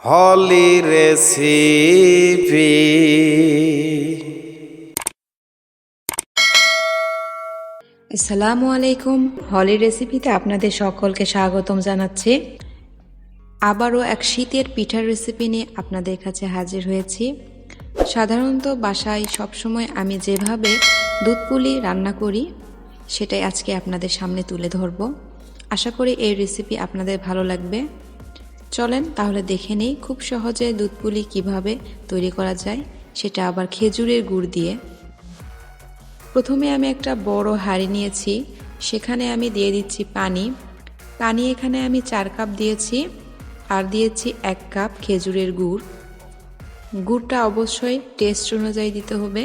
হলি recipe. আসসালামু আলাইকুম। হলি রেসিপিতে আপনাদের সকলকে স্বাগতম জানাচ্ছি। আবারও এক শীতের পিঠার রেসিপি নিয়ে আপনাদের কাছে হাজির হয়েছি। সাধারণত বাসায় সবসময় আমি যেভাবে দুধ পুলি রান্না করি সেটাই আজকে আপনাদের সামনে তুলে ধরব। আশা করি এই রেসিপি আপনাদের ভালো লাগবে। চলেন তাহলে দেখে নিই খুব সহজে দুধ পুলি কীভাবে তৈরি করা যায়, সেটা আবার খেজুরের গুড় দিয়ে। প্রথমে আমি একটা বড় হাঁড়ি নিয়েছি, সেখানে আমি দিয়ে দিচ্ছি পানি এখানে আমি 4 কাপ দিয়েছি, আর দিয়েছি 1 কাপ খেজুরের গুড়। গুড়টা অবশ্যই টেস্ট অনুযায়ী দিতে হবে,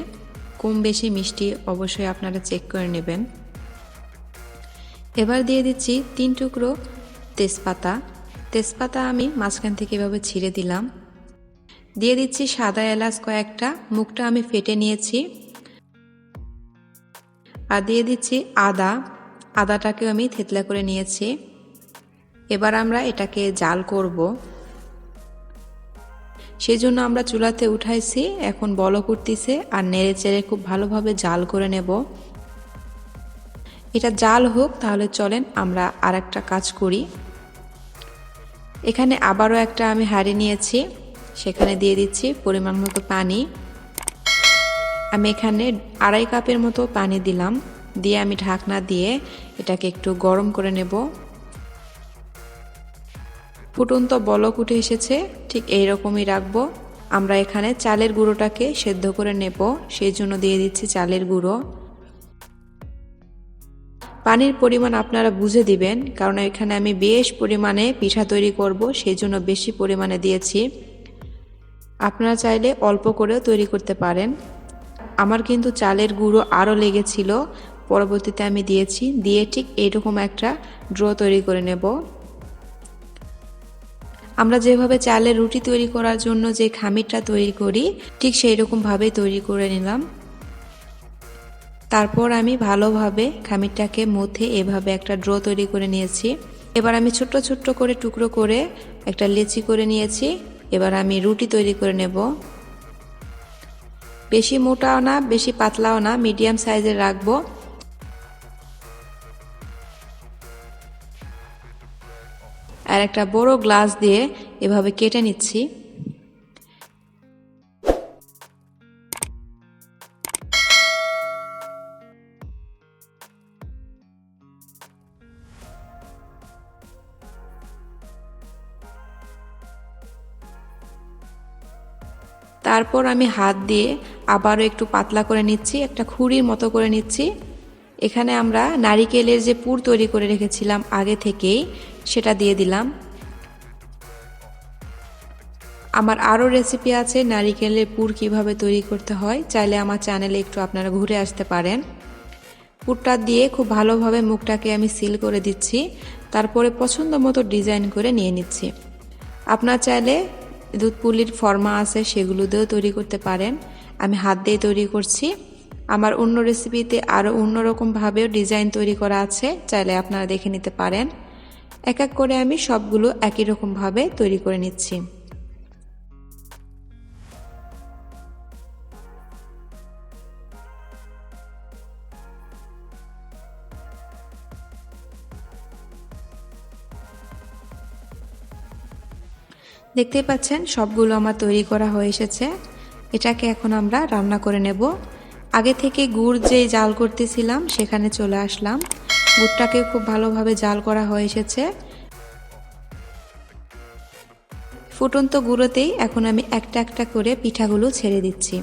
কম বেশি মিষ্টি অবশ্যই আপনারা চেক করে নেবেন। এবার দিয়ে দিচ্ছি 3 টুকরো তেজপাতা আমি মাঝখান থেকে এভাবে ছিঁড়ে দিলাম। দিয়ে দিচ্ছি সাদা এলাচ কয়েকটা, মুখটা আমি ফেটে নিয়েছি। আর দিয়ে দিচ্ছি আদাটাকেও আমি থেতলা করে নিয়েছি। এবার আমরা এটাকে জাল করব, সেই জন্য আমরা চুলাতে উঠাইছি, এখন বলক উঠতেছে আর নেড়ে চেড়ে খুব ভালোভাবে জাল করে নেব। এটা জাল হোক, তাহলে চলেন আমরা আর একটা কাজ করি। এখানে আবারও একটা আমি হাঁড়ি নিয়েছি, সেখানে দিয়ে দিচ্ছি পরিমাণ মতো পানি। আমি এখানে 2.5 কাপের মতো পানি দিলাম, দিয়ে আমি ঢাকনা দিয়ে এটাকে একটু গরম করে নেব। ফুটন্ত বলক উঠে এসেছে, ঠিক এই রকমই রাখবো। আমরা এখানে চালের গুঁড়োটাকে সেদ্ধ করে নেব, সেই জন্য দিয়ে দিচ্ছি চালের গুঁড়ো। পানির পরিমাণ আপনারা বুঝে দিবেন, কারণ এখানে আমি বেশ পরিমাণে পিঠা তৈরি করব, সেই জন্য বেশি পরিমাণে দিয়েছি। আপনারা চাইলে অল্প করেও তৈরি করতে পারেন। আমার কিন্তু চালের গুঁড়ো আরও লেগেছিল, পরবর্তীতে আমি দিয়েছি, দিয়ে ঠিক এইরকম একটা ড্রো তৈরি করে নেব। আমরা যেভাবে চালের রুটি তৈরি করার জন্য যে খামিরটা তৈরি করি, ঠিক সেই রকমভাবে তৈরি করে নিলাম। তারপর আমি ভালোভাবে খামিরটাকে মধ্যে এভাবে একটা ড্রো তৈরি করে নিয়েছি। এবার আমি ছোট্ট ছোট্ট করে টুকরো করে একটা লেচি করে নিয়েছি। এবার আমি রুটি তৈরি করে নেব। বেশি মোটাও না, বেশি পাতলাও না, মিডিয়াম সাইজের রাখবো। আর একটা বড় গ্লাস দিয়ে এভাবে কেটে নিচ্ছি। তারপর আমি হাত দিয়ে আবারও একটু পাতলা করে নিচ্ছি, একটা খুঁড়ির মতো করে নিচ্ছি। এখানে আমরা নারিকেলের যে পুর তৈরি করে রেখেছিলাম আগে থেকেই, সেটা দিয়ে দিলাম। আমার আরও রেসিপি আছে নারিকেলের পুর কিভাবে তৈরি করতে হয়, চাইলে আমার চ্যানেলে একটু আপনারা ঘুরে আসতে পারেন। পুরটা দিয়ে খুব ভালোভাবে মুখটাকে আমি সিল করে দিচ্ছি, তারপরে পছন্দ মতো ডিজাইন করে নিয়ে নিচ্ছি। আপনার চাইলে দুধ পুলির ফর্মা আছে, সেগুলো দিয়েও তৈরি করতে পারেন। আমি হাত দিয়ে তৈরি করছি। আমার অন্য রেসিপিতে আরও অন্যরকমভাবেও ডিজাইন তৈরি করা আছে, চাইলে আপনারা দেখে নিতে পারেন। এক এক করে আমি সবগুলো একই রকমভাবে তৈরি করে নিচ্ছি। দেখতেই পাচ্ছেন সবগুলো আমার তৈরি করা হয়ে এসেছে। এটাকে এখন আমরা রান্না করে নেব। আগে থেকে গুড় যেই জাল করতেছিলাম সেখানে চলে আসলাম। গুড়টাকে খুব ভালোভাবে জাল করা হয়ে এসেছে। ফুটন্ত গুঁড়োতেই এখন আমি একটা একটা করে পিঠাগুলো ছেড়ে দিচ্ছি।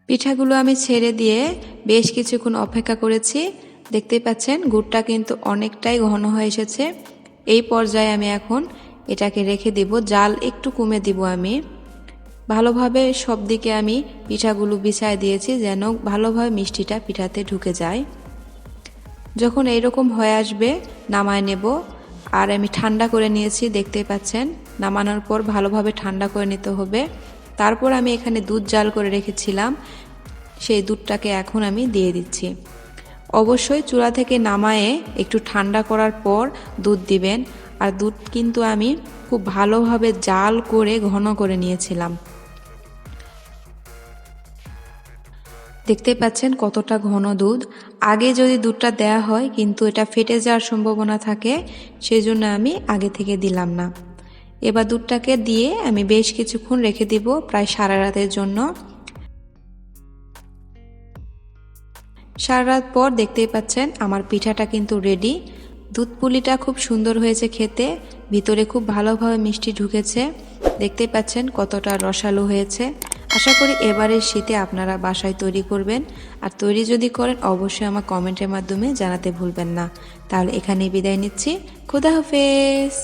পিঠাগুলো আমি ছেড়ে দিয়ে বেশ কিছুক্ষণ অপেক্ষা করেছি। দেখতেই পাচ্ছেন গুড়টা কিন্তু অনেকটাই ঘন হয়ে এসেছে। এই পর্যায়ে আমি এখন এটাকে রেখে দিব, জাল একটু কমে দিব। আমি ভালোভাবে সব দিকে আমি পিঠাগুলো বিছায় দিয়েছি, যেন ভালোভাবে মিষ্টিটা পিঠাতে ঢুকে যায়। যখন এইরকম হয়ে আসবে নামায় নেব। আর আমি ঠান্ডা করে নিয়েছি, দেখতেই পাচ্ছেন। নামানোর পর ভালোভাবে ঠান্ডা করে নিতে হবে। তারপর আমি এখানে দুধ জাল করে রেখেছিলাম, সেই দুধটাকে এখন আমি দিয়ে দিচ্ছি। অবশ্যই চুলা থেকে নামায়ে একটু ঠান্ডা করার পর দুধ দিবেন। আর দুধ কিন্তু আমি খুব ভালোভাবে জাল করে ঘন করে নিয়েছিলাম। দেখতে পাচ্ছেন কতটা ঘন দুধ। আগে যদি দুধটা দেয়া হয় কিন্তু এটা ফেটে যাওয়ার সম্ভাবনা থাকে, সেজন্য আমি আগে থেকে দিলাম না। এবার দুধটাকে দিয়ে আমি বেশ কিছুক্ষণ রেখে দিব, প্রায় সারা রাতের জন্য। সারা রাত পর দেখতেই পাচ্ছেন আমার পিঠাটা কিন্তু রেডি। দুধ পুলিটা খুব সুন্দর হয়েছে খেতে, ভিতরে খুব ভালোভাবে মিষ্টি ঢুকেছে। দেখতেই পাচ্ছেন কতটা রসালো হয়েছে। আশা করি এবারের শীতে আপনারা বাসায় তৈরি করবেন, আর তৈরি যদি করেন অবশ্যই আমার কমেন্টের মাধ্যমে জানাতে ভুলবেন না। তাহলে এখানেই বিদায় নিচ্ছি। খোদা হাফেজ।